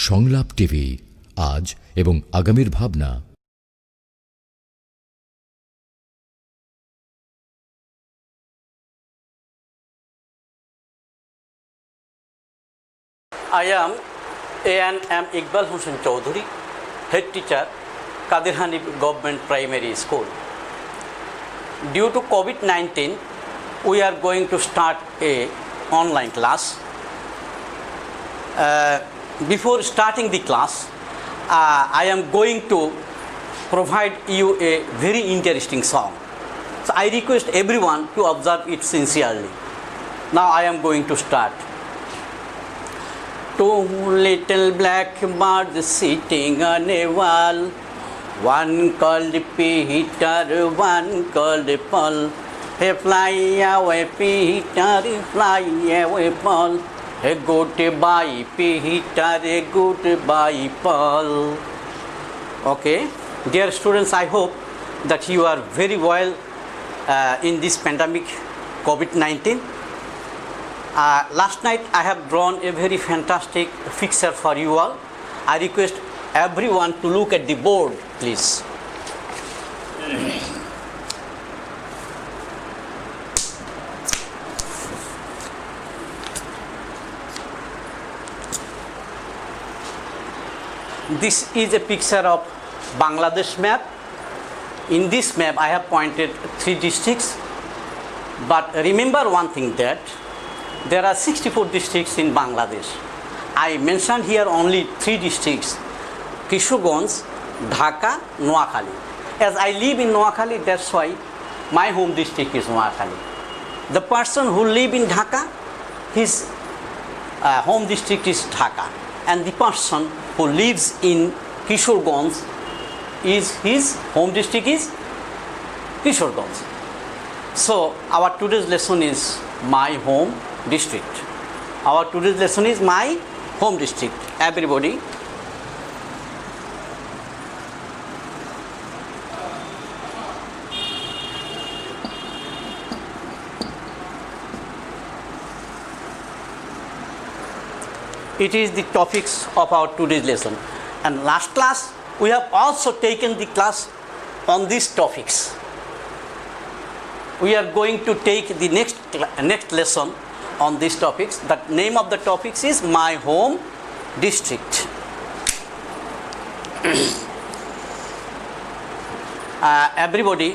সংলাপ টিভি, আজ এবং আগামীর ভাবনা। I am A&M Iqbal Hussain Chowdhury, head teacher, Kadir Hanif Government Primary School. Due to COVID-19, we are going to start a online class. Before starting the class, I am going to provide you a very interesting song. So I request everyone to observe it sincerely. Now I am going to start. Two little black birds sitting on a wall, one called Peter, one called Paul. Hey, fly away, Peter, fly away, Paul. A goodbye, Peter, a goodbye, Paul. Okay, dear students, I hope that you are very well in this pandemic COVID-19. Last night I have drawn a very fantastic picture for you all. I request everyone to look at the board, please. This is a picture of Bangladesh map. In this map I have pointed 3 districts, but remember one thing, that there are 64 districts in Bangladesh. I mentioned here only 3 districts: Kishuganj, Dhaka, Noakhali. As I live in Noakhali, that's why my home district is Noakhali. The person who live in Dhaka, his home district is Dhaka, and the person who lives in Kishoreganj, his home district is Kishoreganj. So our today's lesson is my home district. Our today's lesson is my home district. Everybody, it is the topics of our today's lesson. And last class we have also taken the class on these topics. We are going to take the next lesson on these topics. The name of the topics is my home district. Everybody,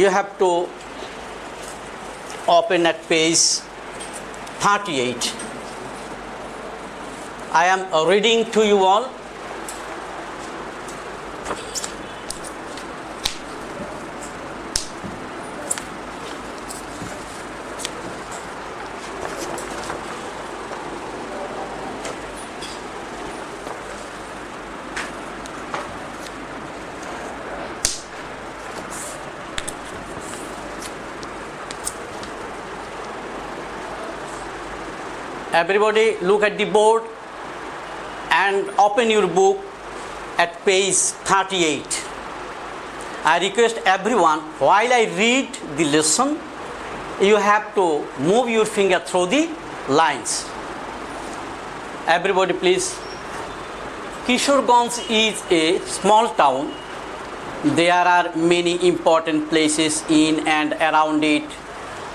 you have to open at page 38. I am reading to you all. Everybody look at the board and open your book at page 38. I request everyone, while I read the lesson, you have to move your finger through the lines. Everybody please. Kishoreganj is a small town. There are many important places in and around it.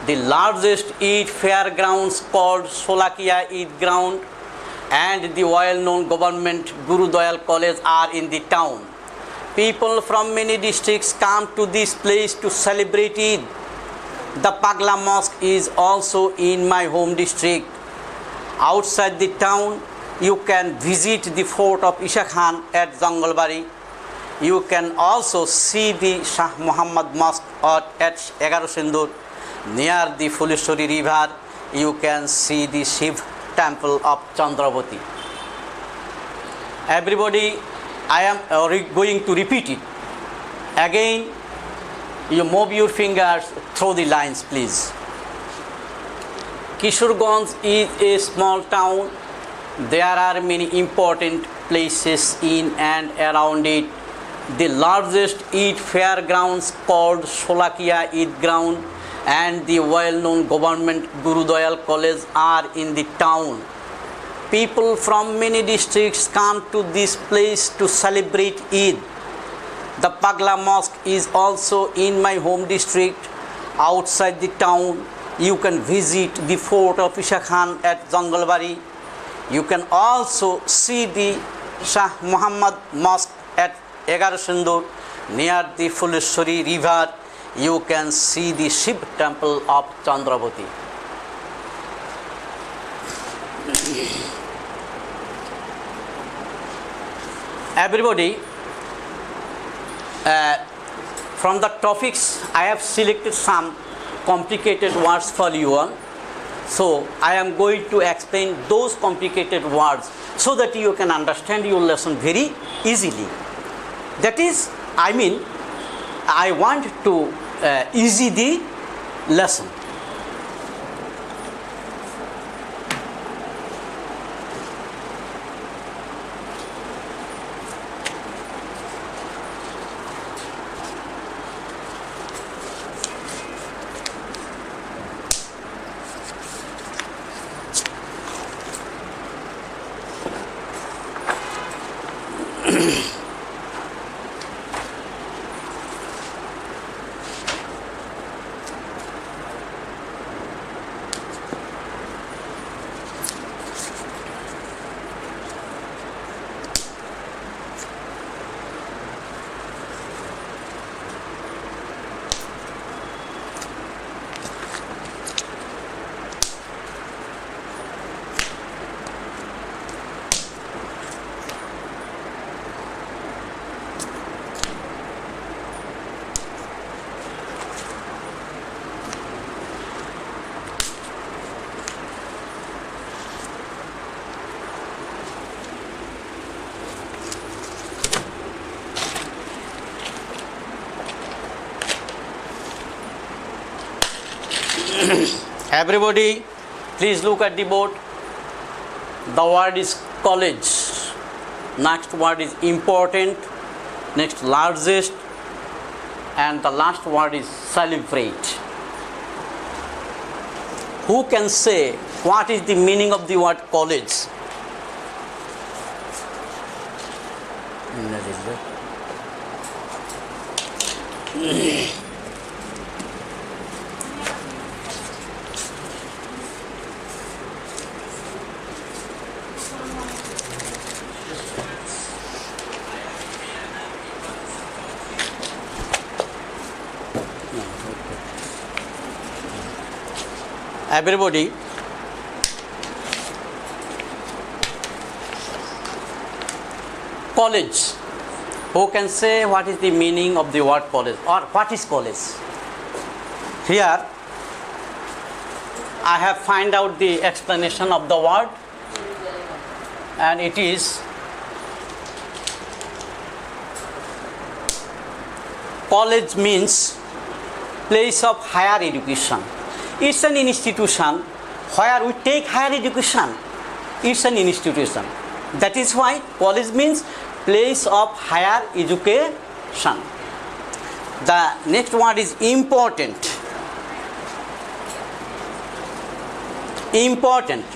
The largest Eid fairgrounds called Solakia Eid Ground and the well-known government Guru Dayal College are in the town. People from many districts come to this place to celebrate Eid. The Pagla Mosque is also in my home district. Outside the town, you can visit the fort of Isha Khan at Jangalbari. You can also see the Shah Muhammad Mosque at Egaro Sindur. Near the Fuleshwari river, you can see the Shiv temple of Chandravati. Everybody, I am going to repeat it. Again, you move your fingers through the lines, please. Kishoreganj is a small town. There are many important places in and around it. The largest Eid fairgrounds called Solakia Eid Ground and the well-known government Guru Dayal College are in the town. People from many districts come to this place to celebrate Eid. The Pagla Mosque is also in my home district, outside the town. You can visit the fort of Isha Khan at Jangalbari. You can also see the Shah Muhammad Mosque at Egarashindur near the Fuleshwari river. You can see the Shiv temple of Chandravati. Everybody, from the topics I have selected some complicated words for you all. So I am going to explain those complicated words so that you can understand your lesson very easily. That is, I want to easy the lesson. Everybody, please look at the board. The word is college. Next word is important. Next, largest. And the last word is celebrate. Who can say what is the meaning of the word college? Everybody, college. Who can say what is the meaning of the word college or what is college? Here I have find out the explanation of the word, and it is college means place of higher education. It's an institution where we take higher education. It's an institution. That is why college means place of higher education. The next word is important. Important.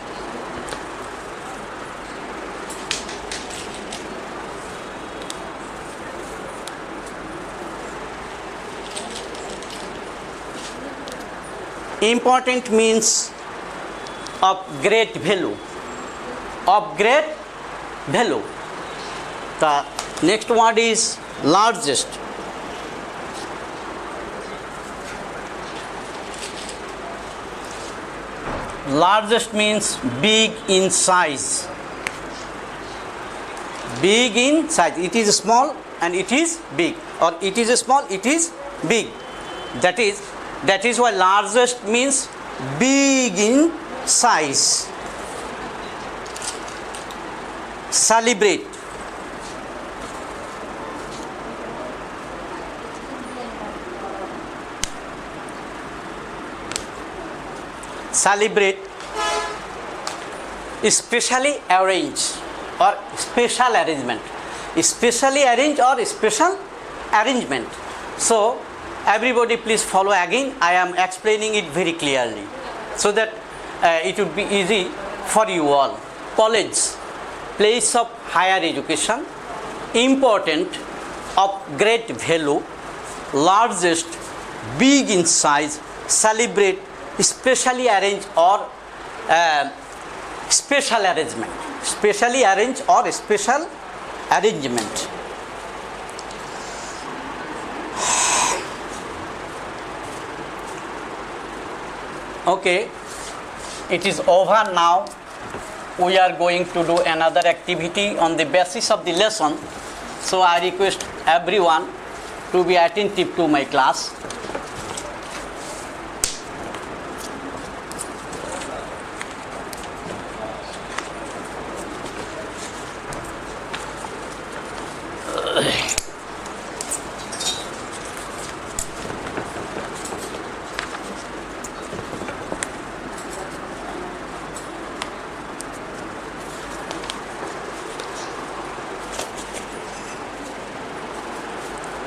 Important means of great value. Of great value. The next word is largest. Largest means big in size. Big in size. It is small and it is big, or it is small, it is big. That is why largest means big in size. Celebrate. Celebrate. Specially arrange or special arrangement. Specially arrange or special arrangement. So everybody please follow again. I am explaining it very clearly so that it would be easy for you all. college, place of higher education, important, of great value, largest, big in size, celebrate, specially arranged or special arrangement, specially arranged or special arrangement. Okay, it is over now. We are going to do another activity on the basis of the lesson. So I request everyone to be attentive to my class.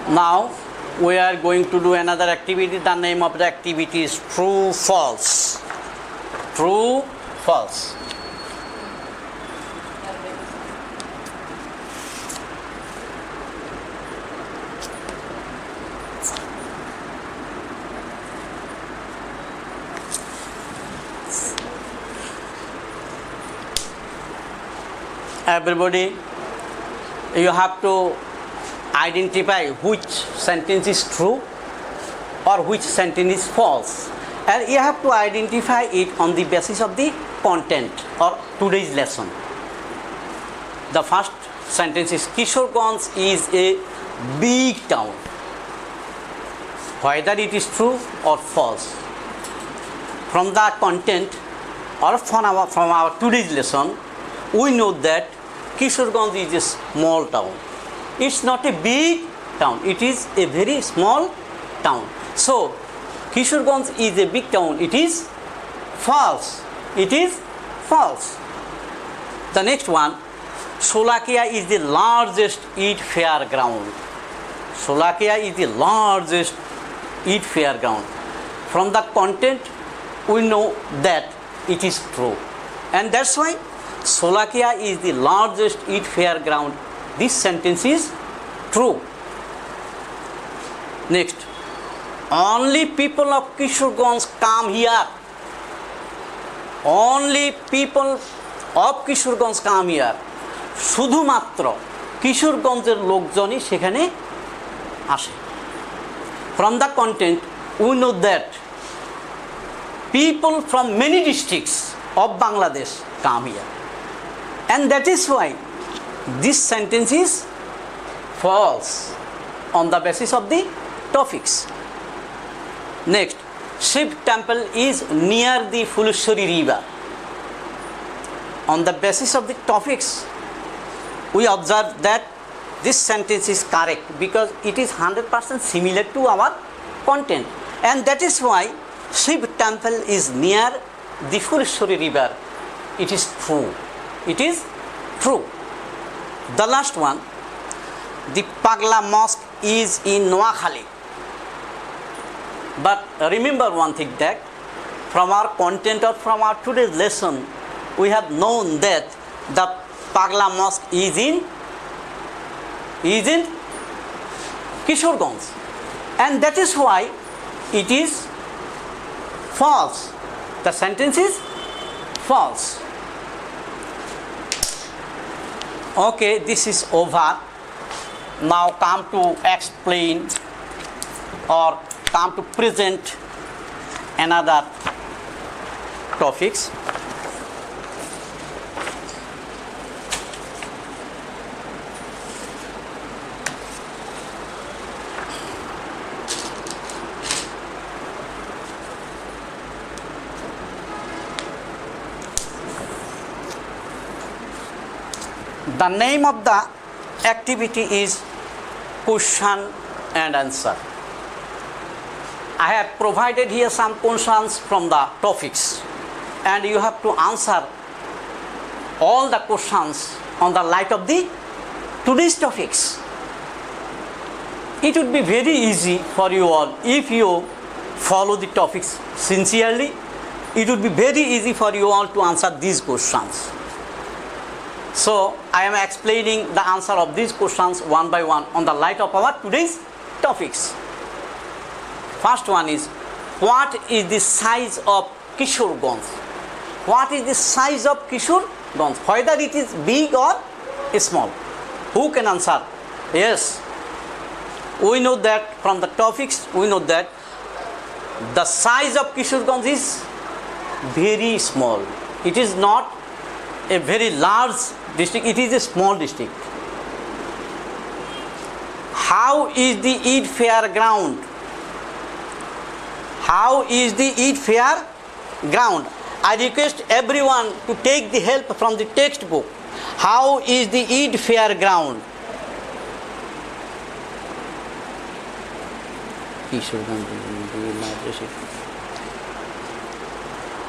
Now we are going to do another activity. The name of the activity is true false. True false. Everybody, you have to identify which sentence is true or which sentence is false, and you have to identify it on the basis of the content or today's lesson. The first sentence is Kishoreganj is a big town. Whether it is true or false. From the content or from our today's lesson, we know that Kishoreganj is a small town. It's not a big town, it is a very small town. So, Kishoreganj is a big town, it is false. It is false. The next one, Sholakia is the largest Eid fair ground. Sholakia is the largest Eid fair ground. From the content, we know that it is true. And that's why Sholakia is the largest Eid fair ground. This sentence is true. Next, only people of Kishoreganj come here. Only people of Kishoreganj come here. শুধুমাত্র কিশোরগঞ্জের লোকজনই সেখানে আসে. From the content, we know that people from many districts of Bangladesh come here. And that is why this sentence is false on the basis of the topics. Next, Shiv temple is near the Fuleshwari river. On the basis of the topics, we observe that this sentence is correct because it is 100% similar to our content. And that is why Shiv temple is near the Fuleshwari river. It is true. It is true. The last one, the Pagla mosque is in Noakhali. But remember one thing, that from our content or from our today's lesson, we have known that the Pagla mosque is in Kishoreganj. And that is why it is false. The sentence is false. Okay, this is over. Now come to explain or come to present another topics. The name of the activity is question and answer. I have provided here some questions from the topics, and you have to answer all the questions on the light of the today's topics. It would be very easy for you all if you follow the topics sincerely. It would be very easy for you all to answer these questions. So I am explaining the answer of these questions one by one on the light of our today's topics. First one is, what is the size of Kishorganj? What is the size of Kishorganj? Whether it is big or small? Who can answer? Yes. We know that from the topics, we know that the size of Kishorganj is very small. It is not a very large district, it is a small district. How is the Eid fair ground? How is the Eid fair ground? I request everyone to take the help from the textbook. How is the Eid fair ground?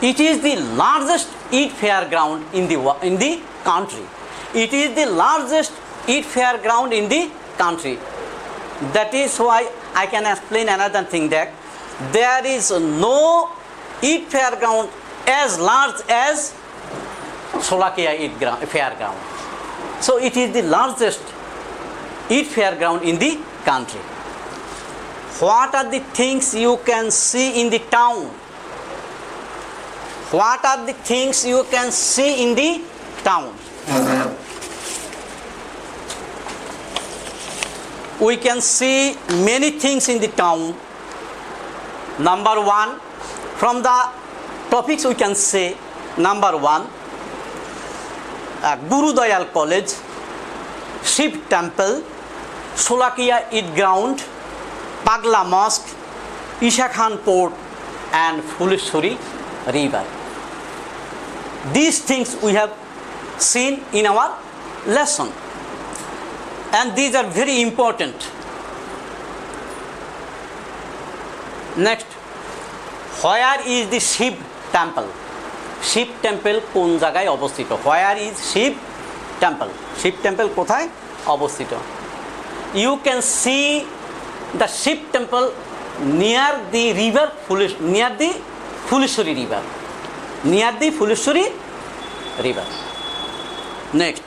It is the largest Eid fair ground in the country. It is the largest Eid fair ground in the country. That is why I can explain another thing, that there is no Eid fair ground as large as Sholakia Eid fair ground. So it is the largest Eid fair ground in the country. What are the things you can see in the town? What are the things you can see in the town? We can see many things in the town. Number one, from the topics we can say, number one, Guru Dayal College, Shiv Temple, Sholakia Eid Ground, Pagla Mosque, Isha Khan Port, and Fuleshwari River. These things we have seen in our lesson, and these are very important. Next, where is the Shiv Temple? Shiv Temple কোন জায়গায় অবস্থিত? Where is Shiv Temple? Shiv Temple কোথায় অবস্থিত? You can see the Shiv Temple near the river, near the Fuleshwari River. Near the Fuleshwari River. Next,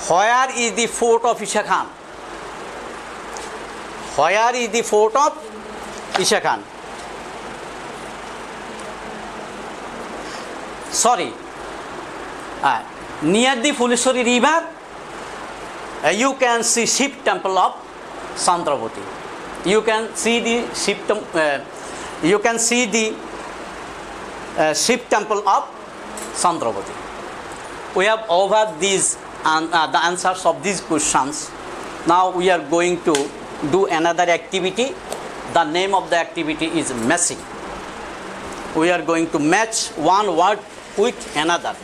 where is the fort of Isha Khan? Where is the fort of Isha Khan? Sorry, near the Fuleshwari River, you can see Shiv Temple of Chandravati. You can see the Shiv Temple of Chandravati. We have over these the answers of these questions. Now we are going to do another activity. The name of the activity is matching. We are going to match one word with another.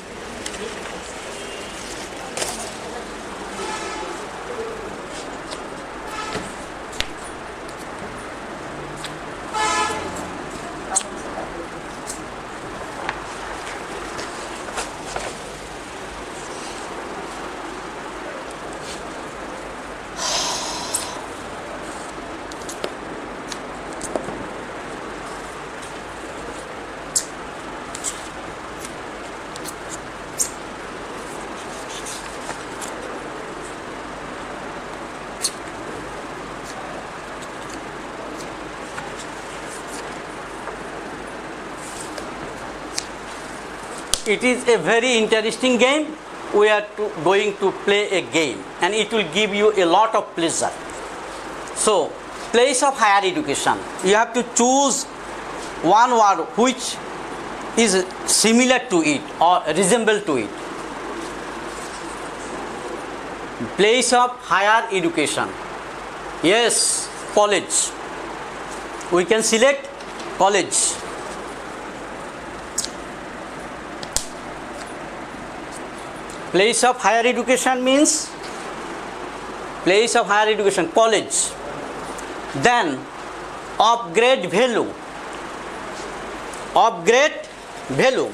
It is a very interesting game. We are going to play a game, and it will give you a lot of pleasure. So, place of higher education. You have to choose one word which is similar to it or resemble to it. Place of higher education. Yes, college. We can select college. Place of higher education means place of higher education, college. Then upgrade value. Upgrade value.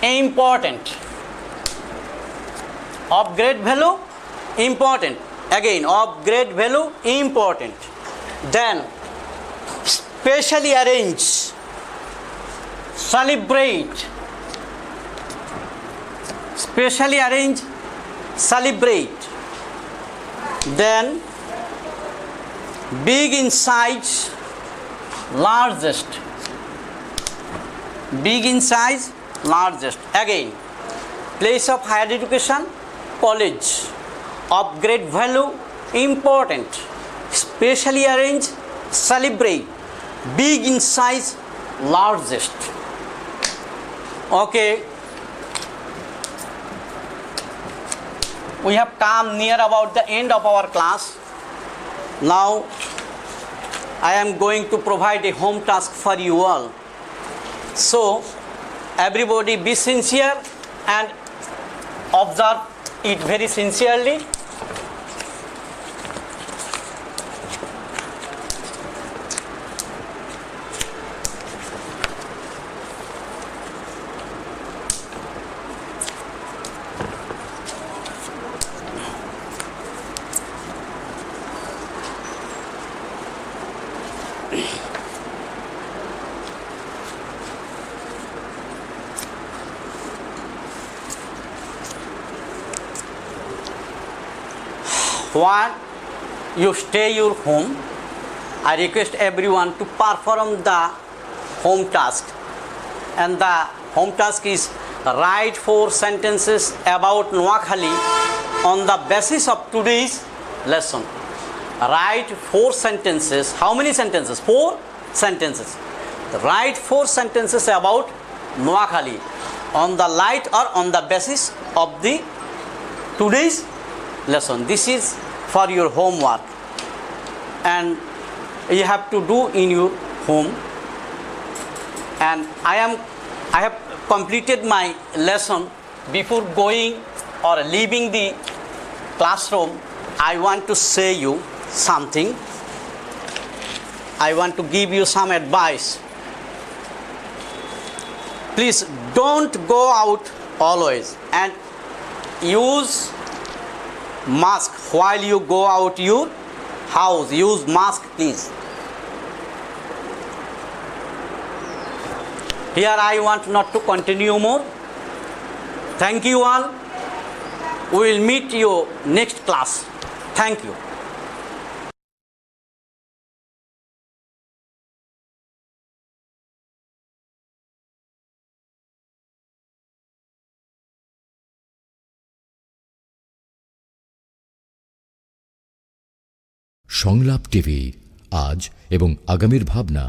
Important. Upgrade value, important. Again, upgrade value, important. Then specially arrange. Celebrate, specially arrange, celebrate. Then big in size, largest. Big in size, largest. Again, place of higher education, college. Of great value, important. Specially arrange, celebrate. Big in size, largest. Okay. We have come near about the end of our class. Now I am going to provide a home task for you all. So everybody be sincere and observe it very sincerely. While you stay your home, I request everyone to perform the home task. And the home task is write 4 sentences about Noakhali on the basis of today's lesson. Write 4 sentences. How many sentences? 4 sentences. Write 4 sentences about Noakhali on the light or on the basis of the today's lesson. This is for your homework and you have to do in your home. And I have completed my lesson. Before going or leaving the classroom, I want to say you something. I want to give you some advice. Please don't go out always and use mask while you go out your house. Use mask, please. Here I want not to continue more. Thank you all. We will meet you next class. Thank you. সংলাপ TV, আজ এবং আগামীর ভাবনা।